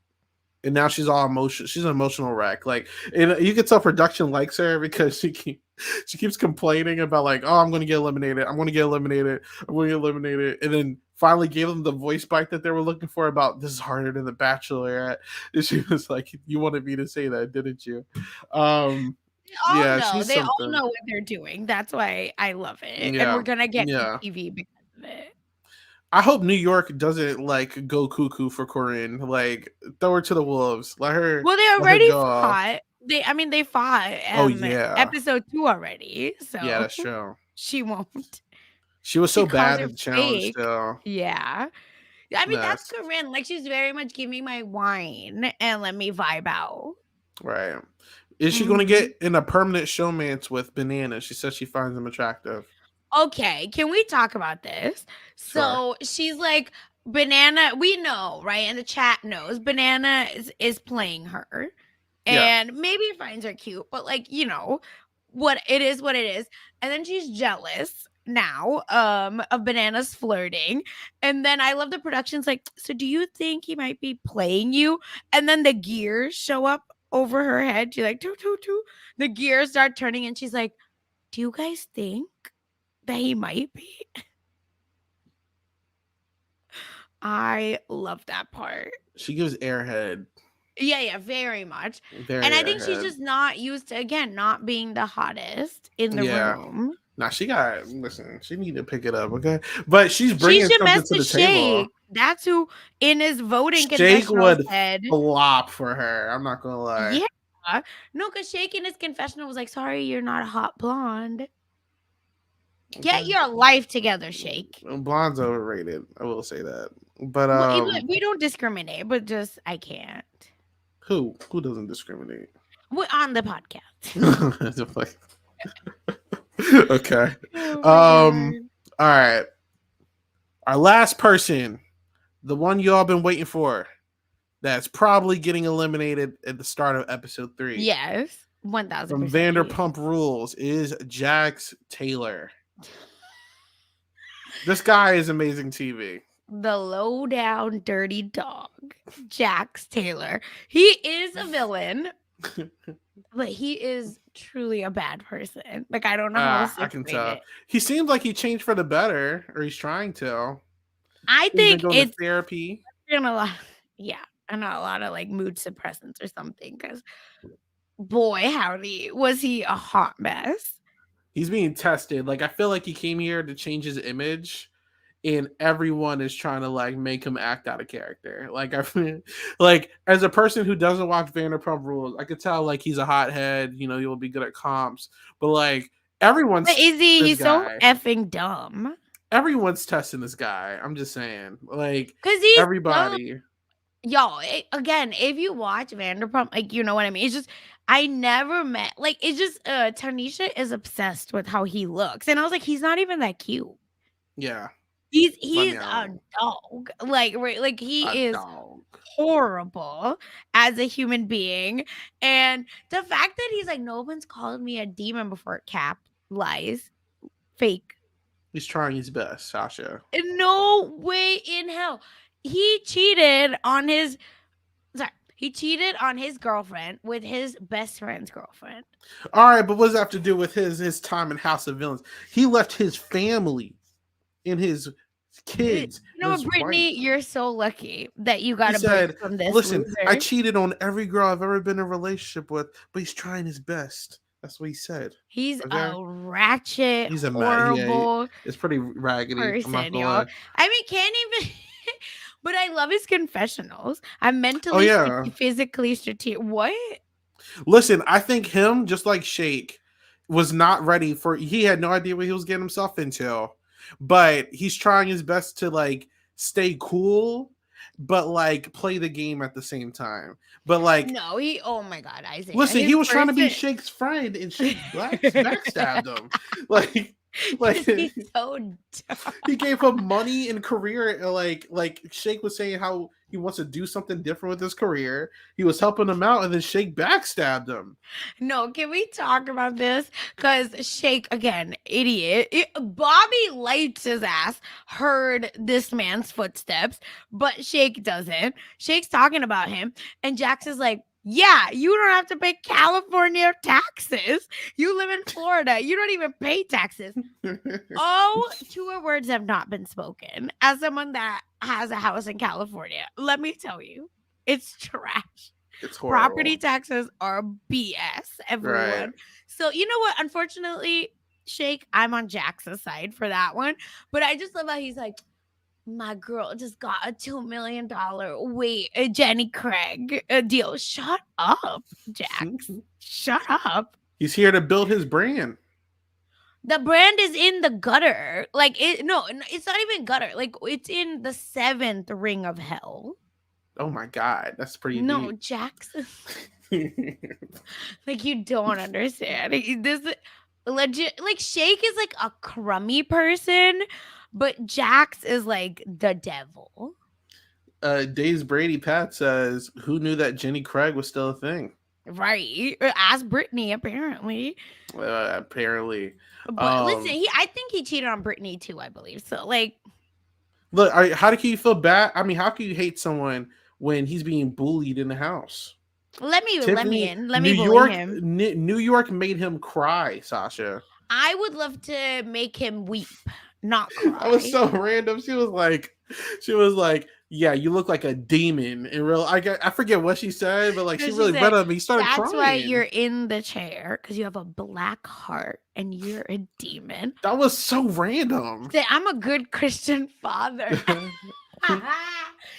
and now she's all emotional. She's an emotional wreck. Like, and you can tell production likes her because she keeps complaining about like, oh, I'm going to get eliminated. I'm going to get eliminated. I'm going to get eliminated. And then finally gave them the voice bite that they were looking for about this is harder than the Bachelorette. And she was like, you wanted me to say that, didn't you? Yeah, she's They all something. know what they're doing. That's why I love it. And we're Yeah, gonna get good yeah. TV because of it. I hope New York doesn't like go cuckoo for Corinne. Like throw her to the wolves. Well, they Let her already go off. fought. They fought Oh yeah, episode 2 already. yeah, So that's true. she won't. She was She so calls bad her at the challenge. fake. Still, Yeah. I mean, that's yes, Corinne. Like, she's very much give me my wine and let me vibe out. right. Is she going to Mhm. get in a permanent showmance with Banana? She says she finds him attractive. Okay, can we talk about this? Sure. So she's like, Banana, we know, right? And the chat knows Banana is playing her. Yeah. And maybe finds her cute, but like, what it is. And then she's jealous now of Banana's flirting. And then I love the production's like, so do you think he might be playing you? And then the gears show up over her head. She's like, toot, toot, toot. The gears start turning and she's like, do you guys think that he might be? I love that part. She gives airhead. Yeah, very much. Very And I think she's airhead. just not used to, again, not being the hottest in the Yeah. room. Nah, listen, she need to pick it up, okay? But she's She bringing should something mess to the with table. Shake. That's who in his voting Shake confessional would said. flop for her. I'm not gonna lie. Yeah. No, because Shake in his confessional was like, sorry, you're not a hot blonde. Get Okay. your life together, Shake. Blonde's overrated. I will say that. But Well, we don't discriminate, but just I can't. who doesn't discriminate? We're on the podcast. Okay. Oh All right. Our last person, the one y'all been waiting for, that's probably getting eliminated at the start of episode 3. Yes, 1000%. From Vanderpump Rules is Jax Taylor. This guy is amazing TV. The low down dirty dog, Jax Taylor. He is a villain, but he is truly a bad person. Like, I don't know how else to I can explain tell. it. He seems like he changed for the better, or he's trying to. I He's been think going to it's therapy. been a lot. Yeah, and a lot of like mood suppressants or something. Because boy, howdy, was he a hot mess. He's being tested. Like, I feel like he came here to change his image, and everyone is trying to like make him act out of character. Like, like as a person who doesn't watch Vanderpump Rules, I could tell like he's a hothead. He'll be good at comps, but like everyone's But is he? He's so guy. effing dumb. Everyone's testing this guy. I'm just saying, like, Because he's everybody. dumb. Y'all, again, if you watch Vanderpump, like, you know what I mean? It's just, I never met, like, it's just, Tanisha is obsessed with how he looks. And I was like, he's not even that cute. Yeah. He's a dog. Like, he is horrible as a human being. And the fact that he's like, no one's called me a demon before, cap, lies, fake. He's trying his best, Sasha. No way in hell. He cheated on his girlfriend with his best friend's girlfriend. All right, but what does that have to do with his time in House of Villains? He left his family and his kids. Brittany, you're so lucky that you got a break from this. Listen, loser. I cheated on every girl I've ever been in a relationship with, but he's trying his best. That's what he said. He's a ratchet, horrible. It's pretty raggedy. Person, y'all. I mean, can't even But I love his confessionals. I'm Oh mentally, yeah. physically strategic. What? Listen, I think him, just like Shake, was not ready for. He had no idea what he was getting himself into, but he's trying his best to like stay cool, but like play the game at the same time. But like, No, he. Oh my God, Isaiah. listen, His he was trying to be person. Shake's friend, and Shake backstabbed him. Like He's so dumb. he gave him money and career. Like Shake was saying how he wants to do something different with his career. He was helping him out, and then Shake backstabbed him. No, can we talk about this? Because Shake, again, idiot. Bobby lights his ass, heard this man's footsteps, but Shake doesn't. Shake's talking about him, and Jax is like, yeah, you don't have to pay California taxes. You live in Florida. You don't even pay taxes. Oh, truer words have not been spoken. As someone that has a house in California, let me tell you, it's trash. It's horrible. Property taxes are BS, everyone. Right. So you know what? Unfortunately, Shake, I'm on Jax's side for that one. But I just love how he's like, my girl just got a $2 million Jenny Craig deal. Shut up, Jax. Shut up. He's here to build his brand. The brand is in the gutter. Like it's not even gutter. Like it's in the 7th ring of hell. Oh my God, that's pretty No, deep. Jackson. Like you don't understand. This legit. Like Shake is like a crummy person, but Jax is like the devil. Days Brady Pat says, "Who knew that Jenny Craig was still a thing?" Right, as Brittany apparently. Apparently, But listen, I think he cheated on Brittany too. I believe so. Like, look, how can you feel bad? I mean, how can you hate someone when he's being bullied in the house? let me in. Let me New bully York, him. New York made him cry, Sasha. I would love to make him weep, not cry. That was so random. She was like, yeah, you look like a demon in real. I forget what she said, but like No, she she really said, read up. He started That's crying. why you're in the chair, because you have a black heart and you're a demon. That was so random. Say, I'm a good Christian father.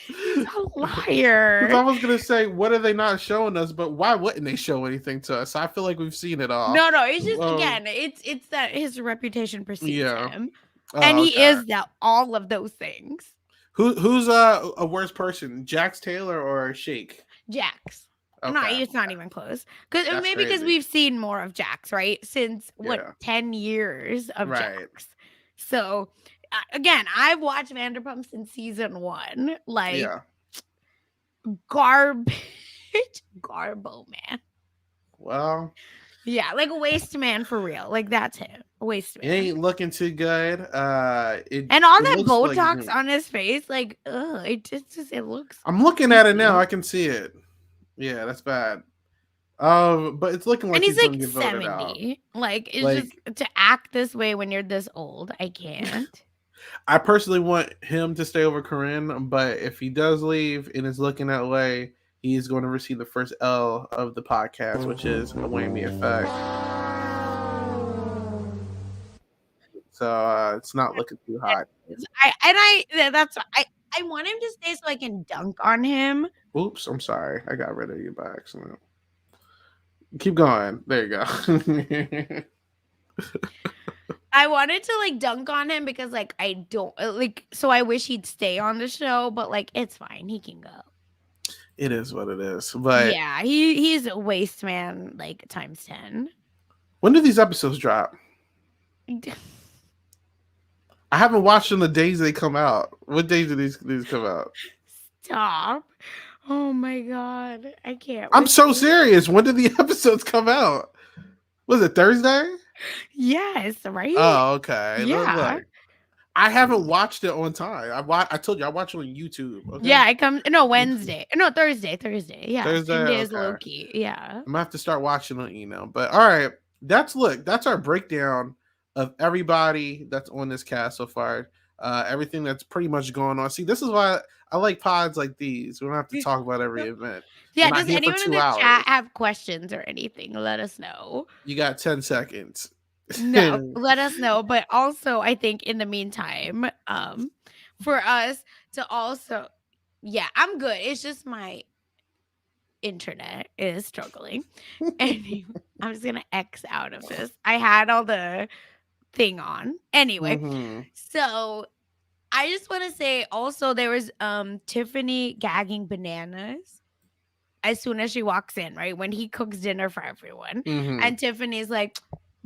He's a liar. Because I was gonna say, what are they not showing us? But why wouldn't they show anything to us? I feel like we've seen it all. No, it's just again, it's that his reputation precedes him, Oh, and he okay. is that all of those things. Who's a worse person, Jax Taylor or Shake? Jax. Okay. No, it's not even close. Because That's maybe because crazy. we've seen more of Jax, right? Since Yeah. 10 years of Right. Jax. So again, I've watched Vanderpump since season 1. Like Yeah. garbage, garbo man. Well, Yeah, like a waste man for real. Like that's him, a waste it man. ain't looking too good. And all it that looks Botox like, on his face, like, ugh, it looks. I'm looking at it now. I can see it. Yeah, that's bad. But it's looking like And he's gonna like get voted out. 70. Like, it's Like- just to act this way when you're this old. I can't. I personally want him to stay over Corinne, but if he does leave and is looking that way, he is going to receive the first L of the podcast, which is a whammy effect. So it's not looking too hot. I want him to stay so I can dunk on him. Oops, I'm sorry. I got rid of you by accident. Keep going. There you go. I wanted to like dunk on him because like I don't like, so I wish he'd stay on the show, but like it's fine, he can go. It is what it is. But yeah, he's a waste man like times 10. When do these episodes drop? I haven't watched them the days they come out. What days do these come out? Stop. Oh my god. I can't. I'm so serious. When did the episodes come out? Was it Thursday? Yes, right? Oh, okay. Yeah. Look, I haven't watched it on time. I told you I watch it on YouTube. Okay? Yeah, it comes Wednesday. No, Thursday. Yeah. Thursday, Same day as okay. Loki. Yeah. I'm gonna have to start watching it, But all right, that's our breakdown of everybody that's on this cast so far. Everything that's pretty much going on. See, this is why I like pods like these. We don't have to talk about every event. Yeah, We're not does here for anyone in 2 the hours. chat have questions or anything? Let us know. You got 10 seconds. No, let us know. But also, I think in the meantime, for us to also Yeah, I'm good. It's just my internet is struggling. And I'm just gonna X out of this. I had all the thing on. Anyway, Mm-hmm. so I just want to say also there was Tiffany gagging bananas as soon as she walks in, right? When he cooks dinner for everyone. Mm-hmm. And Tiffany's like,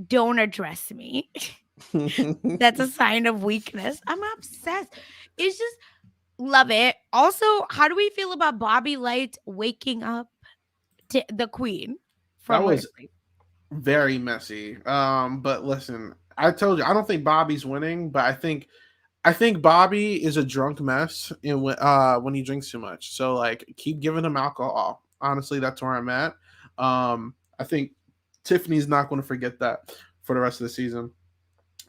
"Don't address me." That's a sign of weakness. I'm obsessed. It's just love it. Also, how do we feel about Bobby Light waking up to the queen That from her was sleep? very messy. But listen, I told you I don't think Bobby's winning, but I think Bobby is a drunk mess in when he drinks too much. So like keep giving him alcohol. Honestly, that's where I'm at. I think Tiffany's not going to forget that for the rest of the season.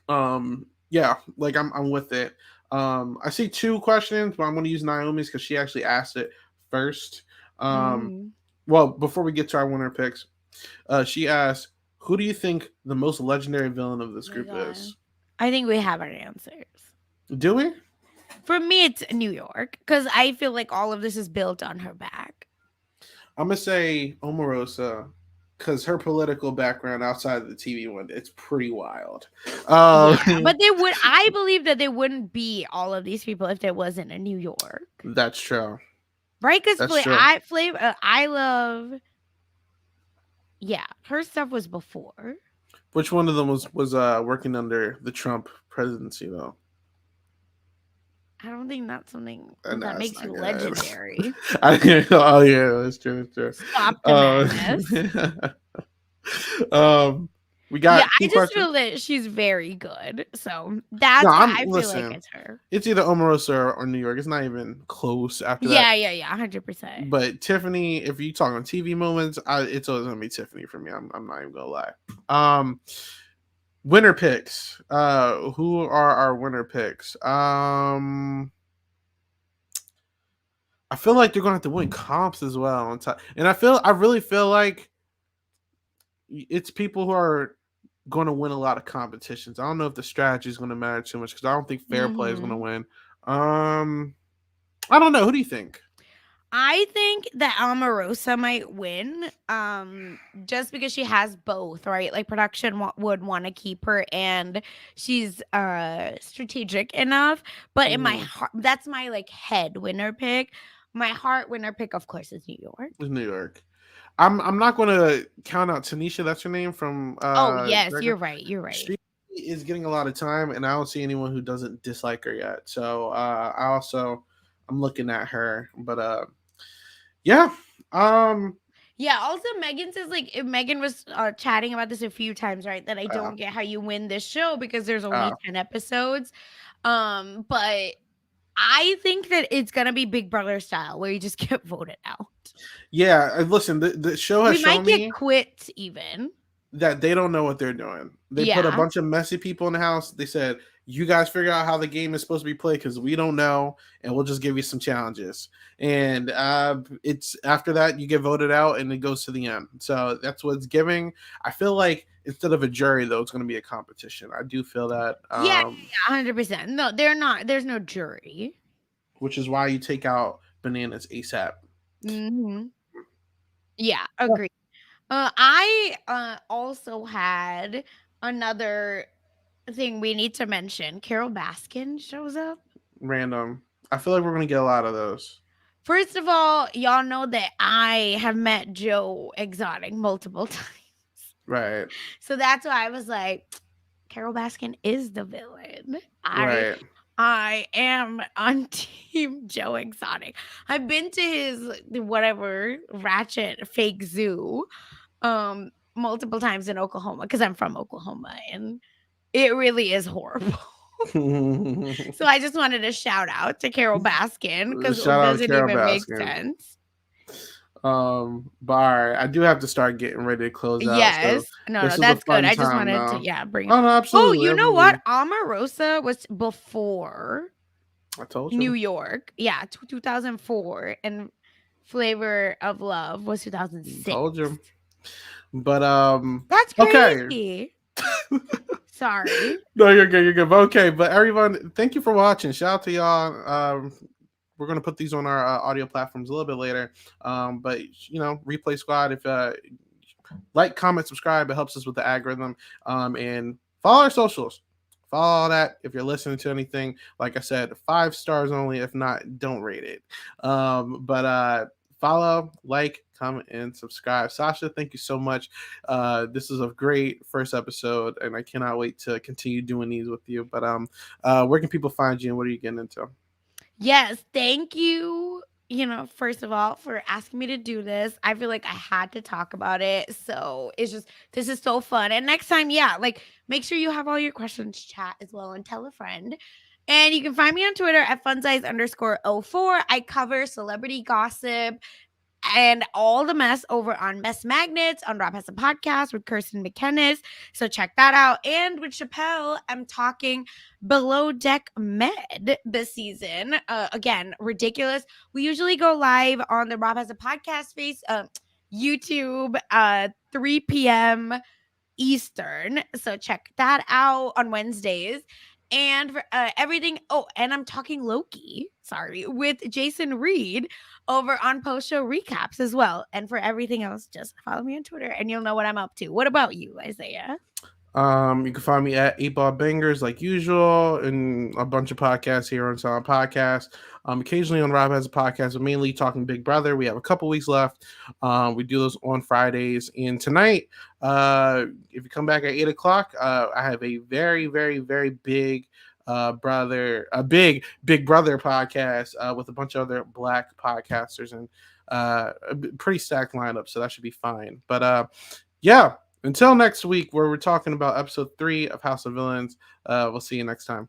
Yeah, like I'm with it. I see two questions, but I'm going to use Naomi's because she actually asked it first. Um, Mm, well, before we get to our winner picks, she asked, "Who do you think the most legendary villain of this oh my group god. is?" I think we have our answers. Do we? For me, it's New York because I feel like all of this is built on her back. I'm gonna say Omarosa because her political background outside of the TV one, it's pretty wild. Um, Yeah, but they would. I believe that they wouldn't be all of these people if there wasn't a New York, that's true. right? Because That's true. I love. Yeah, her stuff was before. Which one of them was working under the Trump presidency though? I don't think that's something And that that's makes not you good. legendary. Oh yeah, that's true. That's true. Stop the Um, madness. we Yeah, got I two just questions. feel that she's very good. So No, that's why I'm I feel like listen. it's her. It's either Omarosa or New York. It's not even close after that. Yeah, 100%. But Tiffany, if you talk on TV moments, it's always gonna be Tiffany for me. I'm not even gonna lie. Um, winner picks. Who are our winner picks? I feel like they're gonna have to win comps as well on top, and I really feel like it's people who are going to win a lot of competitions. I don't know if the strategy is going to matter too much because I don't think fair play is going to Hmm. win. I don't know. Who do you think? I think that Omarosa might win, just because she has both, right? Like production would want to keep her, and she's strategic enough. But in my Mm-hmm. heart, that's my like head winner pick. My heart winner pick, of course, is New York. It's New York. I'm not going to count out Tanisha. That's her name from Oh yes, Dragon. you're right. You're right. She is getting a lot of time, and I don't see anyone who doesn't dislike her yet. So I'm looking at her, but yeah. Um, Yeah. Also, Megan says like if Megan was chatting about this a few times, right? That I uh, don't get how you win this show because there's uh, only 10 episodes. But I think that it's gonna be Big Brother style where you just get voted out. yeah. Listen, the show has We might shown get me quit even. that they don't know what they're doing. They put a Yeah. bunch of messy people in the house. They said, "You guys figure out how the game is supposed to be played because we don't know, and we'll just give you some challenges." And it's after that you get voted out, and it goes to the end. So that's what it's giving. I feel like instead of a jury, though, it's going to be a competition. I do feel that, Yeah, 100%. No, they're not. There's no jury. which is why you take out bananas ASAP. Hmm. Yeah, agree. I also had another thing we need to mention. Carol Baskin shows up. Random. I feel like we're going to get a lot of those. First of all, y'all know that I have met Joe Exotic multiple times. Right. So that's why I was like, Carol Baskin is the villain. Right. I am on team Joe Exotic. I've been to his whatever ratchet fake zoo multiple times in Oklahoma because I'm from Oklahoma and it really is horrible. So I just wanted to shout out to Carol Baskin because it Shout out to doesn't Carol even make Baskin. sense. But all right, I do have to start getting ready to close out. So Yes. No, this was a that's good. fun I just time wanted to, now. yeah, bring it. Oh no, Oh, absolutely. you know Absolutely. what? Omarosa was before I told New you. York. Yeah, 2004. And Flavor of Love was 2006. Told you. But That's okay. crazy. Sorry. No, you're good. You're good. But okay, but everyone, thank you for watching. Shout out to y'all. we're gonna put these on our audio platforms a little bit later. But Replay Squad, if like, comment, subscribe, it helps us with the algorithm. And follow our socials. Follow all that. If you're listening to anything, like I said, 5 stars only. If not, don't rate it. But follow, like, comment, and subscribe. Sasha, thank you so much. This is a great first episode, and I cannot wait to continue doing these with you. But where can people find you, and what are you getting into? Yes, thank you. First of all, for asking me to do this. I feel like I had to talk about it. So this is so fun. And next time, yeah, like make sure you have all your questions chat as well and tell a friend. And you can find me on Twitter at funsize_04. I cover celebrity gossip and all the mess over on Best Magnets on Rob Has a Podcast with Kirsten McKennis. So check that out. And with Chappelle, I'm talking Below Deck Med this season. Again, ridiculous. We usually go live on the Rob Has a Podcast YouTube, 3 p.m. Eastern. So check that out on Wednesdays. And for everything, and I'm talking Loki, with Jason Reed over on post show recaps as well. And for everything else, just follow me on Twitter and you'll know what I'm up to. What about you, Isaiah? You can find me at 8Ball Bangers like usual, and a bunch of podcasts here on Silent Podcast. Occasionally on Rob Has a Podcast, but mainly talking Big Brother. We have a couple weeks left. We do those on Fridays. And tonight, if you come back at 8 o'clock, I have a very, very, very big Big Brother podcast with a bunch of other Black podcasters, and a pretty stacked lineup, so that should be fine. But yeah. Until next week, where we're talking about episode 3 of House of Villains, we'll see you next time.